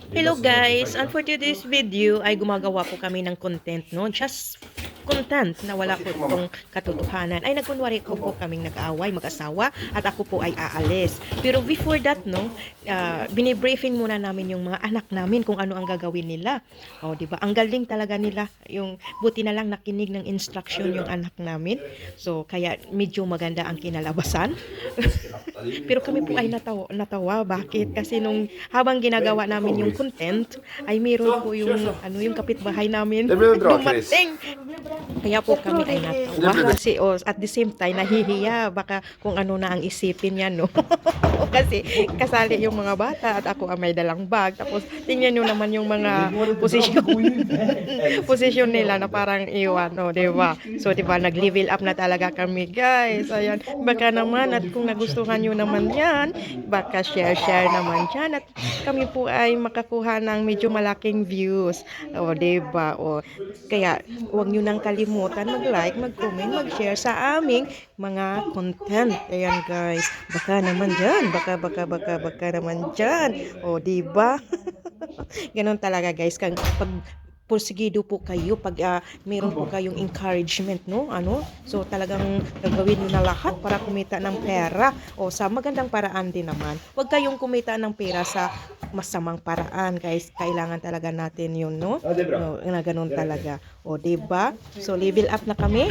Hello guys, and for today's video ay gumagawa po kami ng content, no? Just content na wala po itong katotohanan. Ay nagkunwari ko po kaming nag-aaway, mag-asawa, at ako po ay aalis. Pero before that, no, binibriefing muna namin yung mga anak namin kung ano ang gagawin nila. O, di ba? Ang galing talaga nila. Yung buti na lang nakinig ng instruction yung anak namin. So, kaya medyo maganda ang kinalabasan. Pero kami po ay natawa. Bakit? Kasi nung habang ginagawa namin yung content, ay meron po yung kapitbahay namin dumating. Kaya po kami ay natawa. Kasi at the same time, nahihiya. Baka kung ano na ang isipin niya, no? Kasi kasali yung mga bata at ako ang may dalang bag. Tapos tingnan nyo naman yung mga posisyon nila na parang iwan, no? Diba? So, diba, nag-level up na talaga kami, guys. Ayan. Baka naman, at kung nagustuhan nyo naman yan, baka share naman dyan. At kami po ay makakuha ng medyo malaking views. O, diba? O, kaya, huwag nyo nang kalimutan mag-like, mag-comment, mag-share sa aming mga content. Ayan, guys. Baka naman dyan. Baka naman dyan. O, diba? Ganon talaga, guys. Pag porsigido po kayo pag meron po kayong encouragement, no? So talagang gagawin niyo na lahat para kumita ng pera o sa magandang paraan din naman. Huwag kayong kumita ng pera sa masamang paraan, guys. Kailangan talaga natin 'yun, no? No, na ganun talaga. O, 'di ba? So level up na kami.